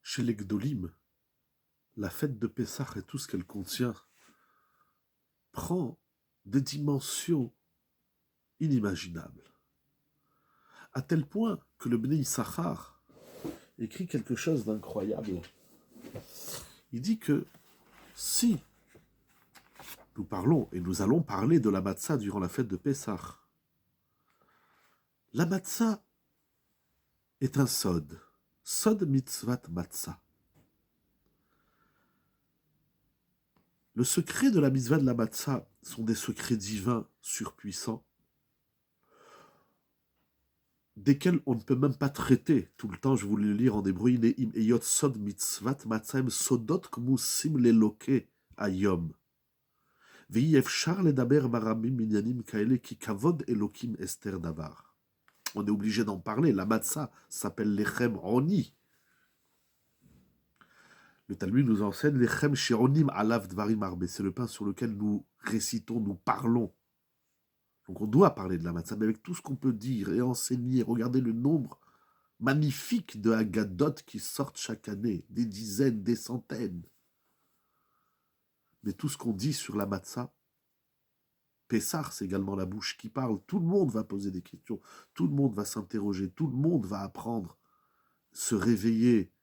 Chez les Gdolim, la fête de Pessah et tout ce qu'elle contient prend des dimensions inimaginables, à tel point que le Bnei Issachar écrit quelque chose d'incroyable. Il dit que si nous parlons, et nous allons parler de la matzah durant la fête de Pessah, la matzah est un sod, sod mitzvat matzah. Le secret de la mitzvah de la matzah sont des secrets divins surpuissants, desquels on ne peut même pas traiter tout le temps. Je voulais le lire en hébreu. Neim eyot sod mitzvat matzaim sodot kmusim leloke ayom. Ve'i efshar ledaber baramim minyanim kaele ki kavod elokim ester davar. On est obligé d'en parler. La matzah s'appelle lechem roni. Le Talmud nous enseigne lechem shironim alav dvarim arbe. C'est le pain sur lequel nous récitons, nous parlons. Donc on doit parler de la matzah, mais avec tout ce qu'on peut dire et enseigner. Regardez le nombre magnifique de Haggadot qui sortent chaque année, des dizaines, des centaines. Mais tout ce qu'on dit sur la matzah, Pessah, c'est également la bouche qui parle. Tout le monde va poser des questions, tout le monde va s'interroger, tout le monde va apprendre, se réveiller,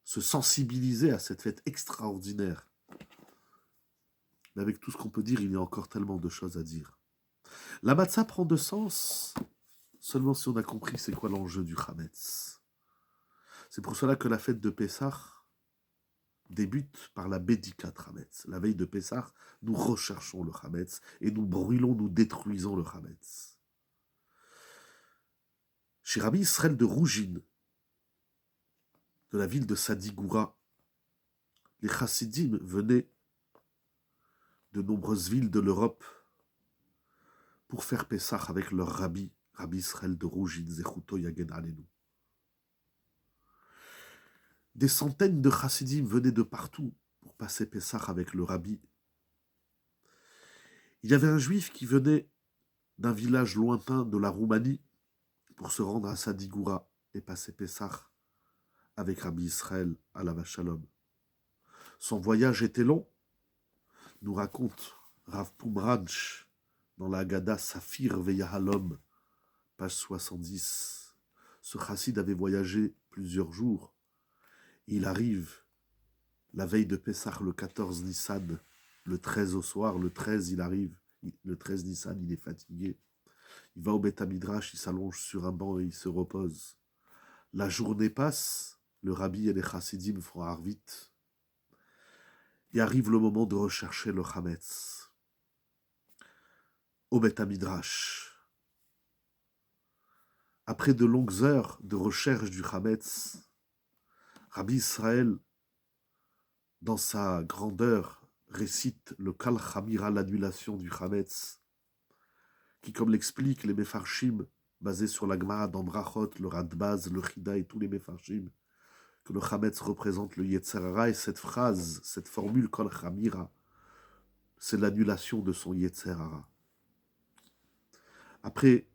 se sensibiliser à cette fête extraordinaire. Mais avec tout ce qu'on peut dire, il y a encore tellement de choses à dire. La matzah prend de sens seulement si on a compris c'est quoi l'enjeu du Hametz. C'est pour cela que la fête de Pessah débute par la Bédikat Hametz. La veille de Pessah, nous recherchons le Hametz et nous brûlons, nous détruisons le Hametz. Chez Rabbi Israël de Rougine, de la ville de Sadigoura, les Chassidim venaient de nombreuses villes de l'Europe pour faire Pessah avec leur Rabbi Israël de Rougine, Zechuto Yagen Alenu. Des centaines de Chassidim venaient de partout pour passer Pessah avec le Rabbi. Il y avait un juif qui venait d'un village lointain de la Roumanie pour se rendre à Sadigoura et passer Pessah avec Rabbi Israël à la Shalom. Son voyage était long, nous raconte Rav Pumranch dans la Haggadah Safir Veyahalom, page 70. Ce chassid avait voyagé plusieurs jours. Il arrive la veille de Pessah, le 14 Nissan, le 13 au soir, le 13 il arrive, le 13 Nissan il est fatigué. Il va au Beth Midrash, il s'allonge sur un banc et il se repose. La journée passe, le Rabbi et les Chassidim font Arvit. Et arrive le moment de rechercher le Hametz. Au Beth Midrash. Après de longues heures de recherche du Hametz, Rabbi Israël, dans sa grandeur, récite le Kal Chamira, l'annulation du Hametz, qui, comme l'expliquent les Mefarshim, basés sur la Gemara dans Brachot, le Radbaz, le Chida et tous les Mefarshim, que le Hametz représente le Yetzer Hara, et cette phrase, cette formule Kal Chamira, c'est l'annulation de son Yetzer Hara. Après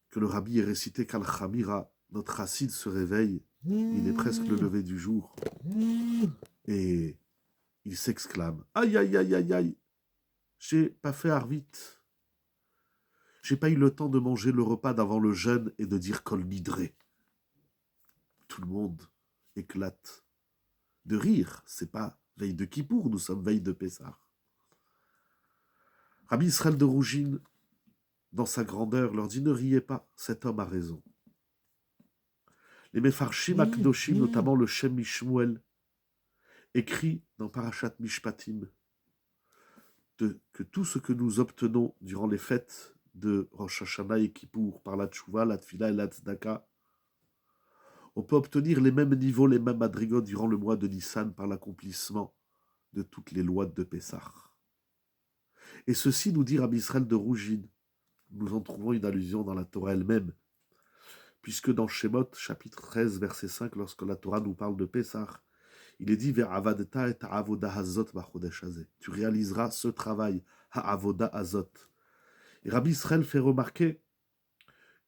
que le Rabbi ait récité Kal Chamira, notre Chassid se réveille, il est presque le lever du jour, et il s'exclame « Aïe, aïe, aïe, aïe, aïe, j'ai pas fait Arvit. J'ai pas eu le temps de manger le repas d'avant le jeûne et de dire Kol Nidré. » Tout le monde éclate de rire. C'est pas veille de Kippour, nous sommes veille de Pessah. Rabbi Israël de Rougine, dans sa grandeur, leur dit « Ne riez pas, cet homme a raison. » Les Mefarshim Akdoshim, notamment le Shem Mishmuel, écrit dans Parashat Mishpatim que tout ce que nous obtenons durant les fêtes de Rosh Hashanah et Kippour, par la Tchouva, la Tfila et la Tzedaka, on peut obtenir les mêmes niveaux, les mêmes madrigots durant le mois de Nissan par l'accomplissement de toutes les lois de Pessah. Et ceci, nous dit Rabbi Israël de Rougine, nous en trouvons une allusion dans la Torah elle-même, puisque dans Shemot, chapitre 13, verset 5, lorsque la Torah nous parle de Pessah, il est dit vers Avadta et Avoda Hazot Bachodesh Hazeh. Tu réaliseras ce travail, Ha'avoda Hazot. Et Rabbi Israël fait remarquer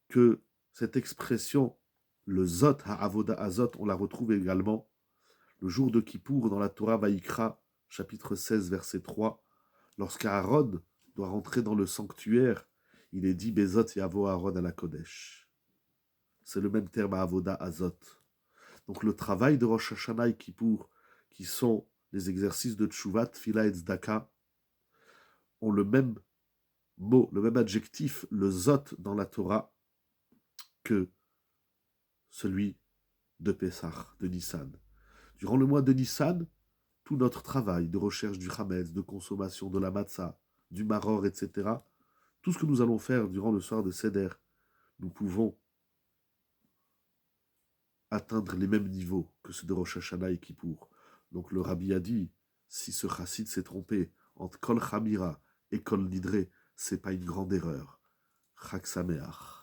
que cette expression le Zot Ha'avoda Azot, on la retrouve également le jour de Kippour dans la Torah Vaïkra, chapitre 16, verset 3, lorsqu'Aaron doit rentrer dans le sanctuaire, il est dit Bezot Yavo Aaron à la Kodesh. C'est le même terme Avoda Azot. Donc le travail de Rosh Hashanah et Kippour, qui sont les exercices de Tshuvat, Tfila et Tzedaka, ont le même mot, le même adjectif, le Zot dans la Torah, que celui de Pessah, de Nissan. Durant le mois de Nissan, tout notre travail de recherche du Hametz, de consommation de la matzah, du maror, etc., tout ce que nous allons faire durant le soir de Seder, nous pouvons atteindre les mêmes niveaux que ceux de Rosh Hashanah et Kippour. Donc le Rabbi a dit, si ce chassid s'est trompé entre Kol Chamira et Kol Nidre, c'est pas une grande erreur. Chag Sameach.